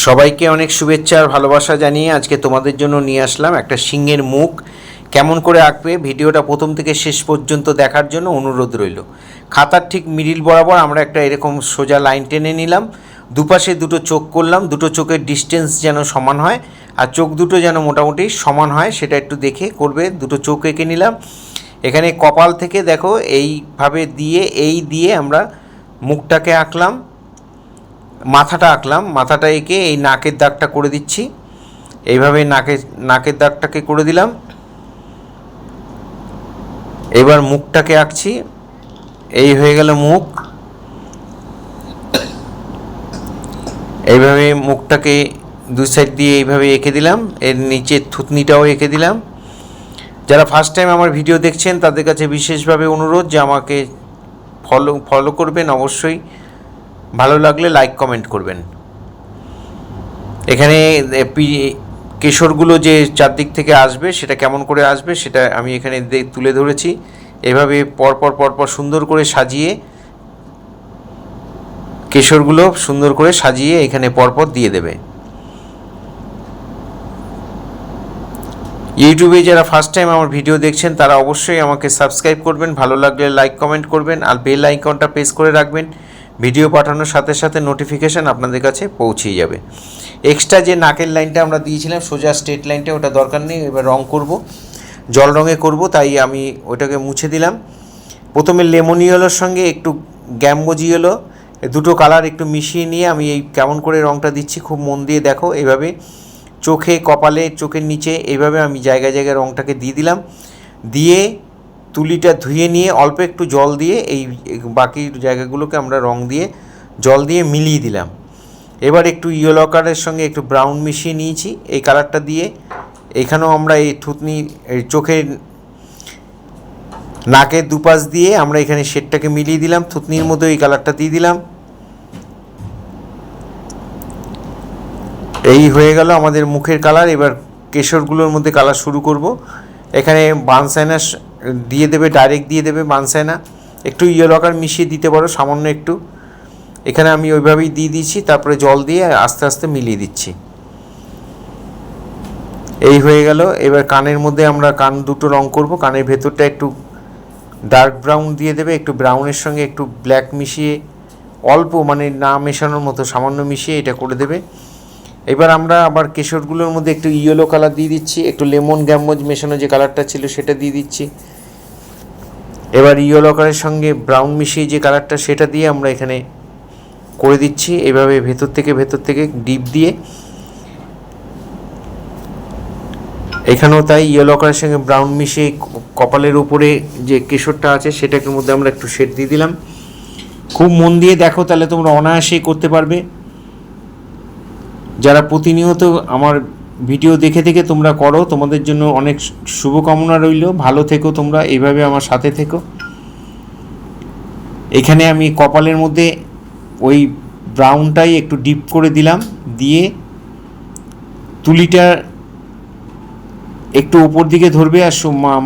সবাইকে অনেক শুভেচ্ছা আর ভালোবাসা জানিয়ে আজকে তোমাদের জন্য নিয়ে আসলাম একটা সিংহের মুখ কেমন করে আঁকবে। ভিডিওটা প্রথম থেকে শেষ পর্যন্ত দেখার জন্য অনুরোধ রইল। খাতার ঠিক মিডিল বরাবর আমরা একটা এরকম সোজা লাইন টেনে নিলাম, দুপাশে দুটো চোখ করলাম, দুটো চোখের ডিস্টেন্স যেন সমান হয় আর চোখ দুটো যেন মোটামুটি সমান হয় সেটা একটু দেখে করবে। দুটো চোখ এঁকে নিলাম। এখানে কপাল থেকে দেখো এইভাবে দিয়ে আমরা মুখটাকে আঁকলাম, মাথাটা আঁকলাম, মাথাটা এঁকে এই নাকের দাগটা করে দিচ্ছি। এইভাবে নাকের দাগটাকে করে দিলাম। এবার মুখটাকে আঁকছি, এই হয়ে গেল মুখ। এইভাবে মুখটাকে দুই সাইড দিয়ে এইভাবে এঁকে দিলাম, এর নিচে থুতনিটাও এঁকে দিলাম। যারা ফার্স্ট টাইম আমার ভিডিও দেখছেন তাদের কাছে বিশেষভাবে অনুরোধ যে আমাকে ফলো করবেন, অবশ্যই ভালো লাগলে লাইক কমেন্ট করবেন। এখানে কেশরগুলো যে চারদিক থেকে আসবে সেটা কেমন করে আসবে সেটা আমি এখানে তুলে ধরেছি। এভাবে পরপর সুন্দর করে সাজিয়ে কেশরগুলো সুন্দর করে সাজিয়ে এখানে পরপর দিয়ে দেবে। ইউটিউবে যারা ফার্স্ট টাইম আমার ভিডিও দেখছেন তারা অবশ্যই আমাকে সাবস্ক্রাইব করবেন, ভালো লাগলে লাইক কমেন্ট করবেন আর বেল আইকনটা প্রেস করে রাখবেন। ভিডিও পাঠানোর সাথে সাথে নোটিফিকেশান আপনাদের কাছে পৌঁছেই যাবে। এক্সট্রা যে নাকের লাইনটা আমরা দিয়েছিলাম সোজা স্ট্রেট লাইনটা, ওটা দরকার নেই। এবার রং করব, জল রঙে করব, তাই আমি ওটাকে মুছে দিলাম। প্রথমে লেমন ইয়েলোর সঙ্গে একটু গ্যাম্বোজি ইয়েলো, দুটো কালার একটু মিশিয়ে নিয়ে আমি এই কেমন করে রংটা দিচ্ছি খুব মন দিয়ে দেখো। এইভাবে চোখে, কপালে, চোখের নিচে এইভাবে আমি জায়গায় জায়গায় রংটাকে দিয়ে দিলাম। দিয়ে তুলিটা ধুয়ে নিয়ে অল্প একটু জল দিয়ে এই বাকি জায়গাগুলোকে আমরা রং দিয়ে জল দিয়ে মিলিয়ে দিলাম। এবার একটু ইয়েলো কালারের সঙ্গে একটু ব্রাউন মিশিয়ে নিয়েছি, এই কালারটা দিয়ে এখানেও আমরা এই থুতনি, এই চোখের, নাকের দুপাশ দিয়ে আমরা এখানে শেডটাকে মিলিয়ে দিলাম। থুতনির মধ্যে এই কালারটা দিয়ে দিলাম। এই হয়ে গেল আমাদের মুখের কালার। এবার কেশরগুলোর মধ্যে কালার শুরু করব। এখানে বানসাইনা দিয়ে দেবে, ডাইরেক্ট দিয়ে দেবে বানসাইনা, একটু ইয়েলো কালার মিশিয়ে দিতে পারো সামান্য একটু। এখানে আমি ওইভাবেই দিয়ে দিচ্ছি, তারপরে জল দিয়ে আস্তে আস্তে মিলিয়ে দিচ্ছি। এই হয়ে গেল। এবার কানের মধ্যে আমরা কান দুটো রং করব। কানের ভেতরটা একটু ডার্ক ব্রাউন দিয়ে দেবে, একটু ব্রাউনের সঙ্গে একটু ব্ল্যাক মিশিয়ে, অল্প মানে না মেশানোর মতো সামান্য মিশিয়ে এটা করে দেবে। এবার আমরা আবার কেশরগুলোর মধ্যে একটু ইয়েলো কালার দিয়ে দিচ্ছি, একটু লেমন গ্যাম্বোজ মেশানো যে কালারটা ছিল সেটা দিয়ে দিচ্ছি। এবার ইয়েলো কালারের সঙ্গে ব্রাউন মিশিয়ে যে কালারটা সেটা দিয়ে আমরা এখানে করে দিচ্ছি। এভাবে ভেতর থেকে ডিপ দিয়ে এখানেও তাই ইয়েলো কালারের সঙ্গে ব্রাউন মিশিয়ে কপালের উপরে যে কেশরটা আছে সেটাকে মধ্যে আমরা একটু শেড দিয়ে দিলাম। খুব মন দিয়ে দেখো, তাহলে তোমরা অনায়াসেই করতে পারবে। যারা প্রতিনিয়ত আমার ভিডিও দেখে তোমরা করো, তোমাদের জন্য অনেক শুভকামনা রইল। ভালো থেকো তোমরা, এইভাবে আমার সাথে থেকো। এখানে আমি কপালের মধ্যে ওই ব্রাউনটাই একটু ডিপ করে দিলাম, দিয়ে তুলিটা একটু উপর দিকে ধরবে আর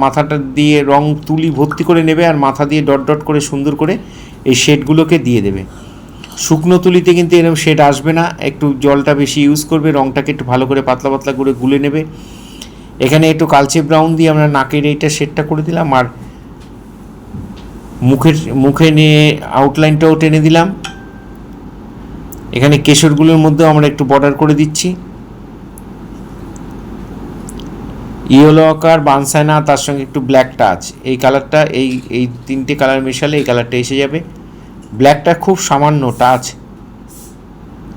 মাথাটা দিয়ে রং তুলি ভর্তি করে নেবে আর মাথা দিয়ে ডট ডট করে সুন্দর করে এই শেডগুলোকে দিয়ে দেবে। শুকনো তুলিতে কিন্তু এরকম শেড আসবে না, একটু জলটা বেশি ইউজ করবে, রংটাকে একটু ভালো করে পাতলা পাতলা করে গুলে নেবে। এখানে একটু কালচে ব্রাউন দিয়ে আমরা নাকের এইটা শেডটা করে দিলাম আর মুখে নিয়ে আউটলাইনটাও টেনে দিলাম। এখানে কেশরগুলোর মধ্যেও আমরা একটু বর্ডার করে দিচ্ছি। ইয়েলো আকার, বানসাইনা, তার সঙ্গে একটু ব্ল্যাক টাচ, এই কালারটা এই তিনটে কালার মেশালে এই কালারটা এসে যাবে। ব্ল্যাকটা খুব সামান্য টাচ,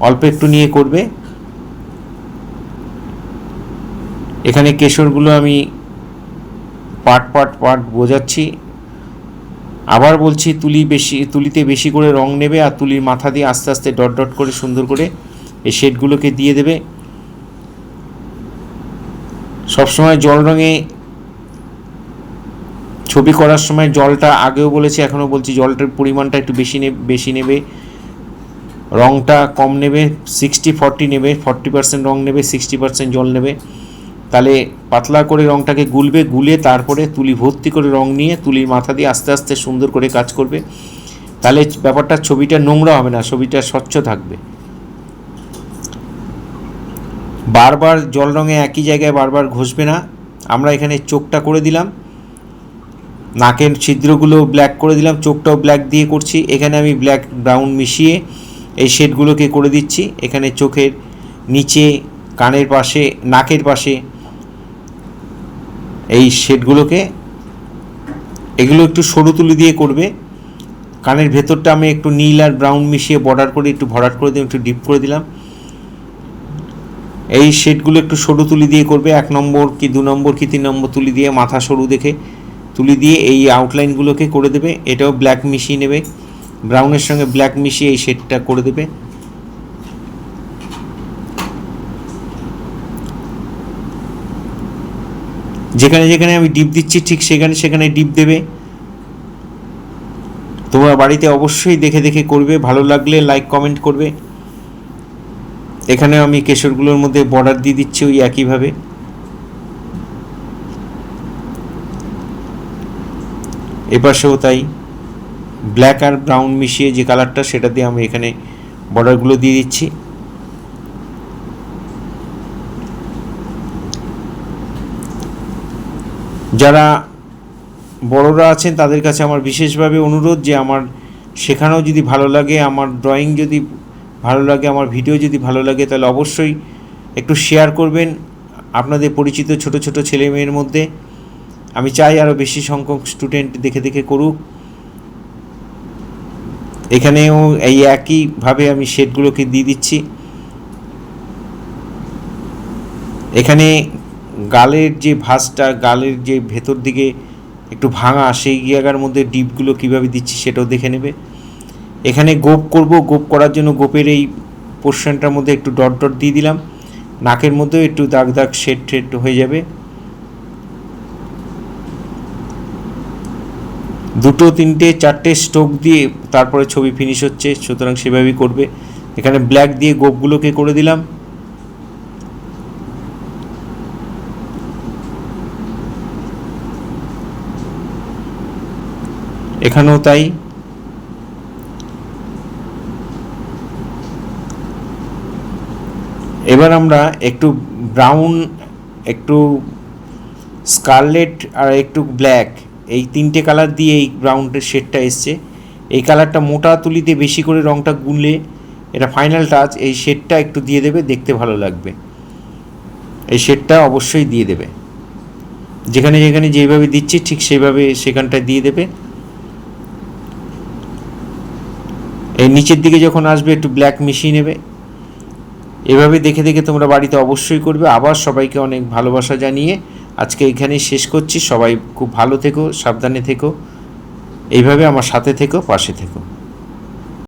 অল্প একটু নিয়ে করবে। এখানে কেশরগুলো আমি পার্ট বোঝাচ্ছি। আবার বলছি, তুলিতে বেশি করে রং নেবে আর তুলির মাথা দিয়ে আস্তে আস্তে ডট ডট করে সুন্দর করে এই শেডগুলোকে দিয়ে দেবে। সবসময় জল রঙে ছবি করার সময় জলটা, আগেও বলেছি এখনও বলছি, জলটার পরিমাণটা একটু বেশি নেবে, রংটা কম নেবে। 60-40 নেবে, 40% রং নেবে, 60% জল নেবে। তাহলে পাতলা করে রংটাকে গুলে তারপরে তুলি ভর্তি করে রং নিয়ে তুলির মাথা দিয়ে আস্তে আস্তে সুন্দর করে কাজ করবে। তাহলে ব্যাপারটা, ছবিটা নোংরা হবে না, ছবিটা স্বচ্ছ থাকবে। বারবার জল রঙে একই জায়গায় বারবার ঘষবে না। আমরা এখানে চোখটা করে দিলাম, নাকের ছিদ্রগুলো ব্ল্যাক করে দিলাম, চোখটাও ব্ল্যাক দিয়ে করছি। এখানে আমি ব্ল্যাক ব্রাউন মিশিয়ে এই শেডগুলোকে করে দিচ্ছি। এখানে চোখের নিচে, কানের পাশে, নাকের পাশে এই শেডগুলোকে, এগুলো একটু সরু তুলি দিয়ে করবে। কানের ভেতরটা আমি একটু নীল আর ব্রাউন মিশিয়ে বর্ডার করে একটু ভরাট করে দিলাম, একটু ডিপ করে দিলাম। এই শেডগুলো একটু সরু তুলি দিয়ে করবে, 1 নম্বর কি 2 নম্বর কি 3 নম্বর তুলি দিয়ে, মাথা সরু দেখে তুলি দিয়ে এই আউটলাইনগুলোকে করে দেবে। এটাও ব্ল্যাক মিশিয়ে নেবে, ব্রাউনের সঙ্গে ব্ল্যাক মিশিয়ে এই শেডটা করে দেবে। যেখানে যেখানে আমি ডিপ দিচ্ছি ঠিক সেখানে সেখানে ডিপ দেবে। তোমরা বাড়িতে অবশ্যই দেখে দেখে করবে, ভালো লাগলে লাইক কমেন্ট করবে। এখানেও আমি কেশরগুলোর মধ্যে বর্ডার দিয়ে দিচ্ছি ওই একইভাবে। এপাশেও তাই, ব্ল্যাক আর ব্রাউন মিশিয়ে যে কালারটা সেটা দিয়ে আমি এখানে বর্ডারগুলো দিয়ে দিচ্ছি। যারা বড়রা আছেন তাদের কাছে আমার বিশেষভাবে অনুরোধ যে আমার শেখানো যদি ভালো লাগে, আমার ড্রয়িং যদি ভালো লাগে, আমার ভিডিও যদি ভালো লাগে, তাহলে অবশ্যই একটু শেয়ার করবেন আপনাদের পরিচিত ছোট ছোট ছেলে মেয়ের মধ্যে। আমি চাই আরও বেশি সংখ্যক স্টুডেন্ট দেখে দেখে করুক। এখানেও এই একইভাবে আমি শেডগুলোকে দিয়ে দিচ্ছি। এখানে গালের যে ভাঁজটা, গালের যে ভেতর দিকে একটু ভাঙা, সেই জায়গার মধ্যে ডিপগুলো কীভাবে দিচ্ছি সেটাও দেখে নেবে। এখানে গোপ করব, গোপ করার জন্য গোপের এই পোর্শনটার মধ্যে একটু ডট ডট দিয়ে দিলাম। নাকের মধ্যেও একটু দাগ দাগ শেড টেড হয়ে যাবে। 2, 3, 4 স্ট্রোক দিয়ে তারপরে ছবি ফিনিশ হচ্ছে, সুতরাং সেভাবেই করবে। এখানে ব্ল্যাক দিয়ে গোপগুলোকে করে দিলাম। এখানেও তাই। এবার আমরা একটু ব্রাউন, একটু স্কারলেট আর একটু ব্ল্যাক, এই 3টে কালার দিয়ে এই ব্রাউনের শেডটা এসছে। এই কালারটা মোটা তুলিতে বেশি করে রঙটা গুনলে এটা ফাইনাল টাচ, এই শেডটা একটু দিয়ে দেবে, দেখতে ভালো লাগবে। এই শেডটা অবশ্যই দিয়ে দেবে, যেখানে যেখানে যেভাবে দিচ্ছি ঠিক সেইভাবে সেখানটায় দিয়ে দেবে। এই নিচের দিকে যখন আসবে একটু ব্ল্যাক মিশিয়ে নেবে। এভাবে দেখে দেখে তোমরা বাড়িতে অবশ্যই করবে। আবার সবাইকে অনেক ভালোবাসা জানিয়ে আজকে এখানেই শেষ করছি। সবাই খুব ভালো থেকো, সাবধানে থেকো, এইভাবে আমার সাথে থেকো, পাশে থেকো।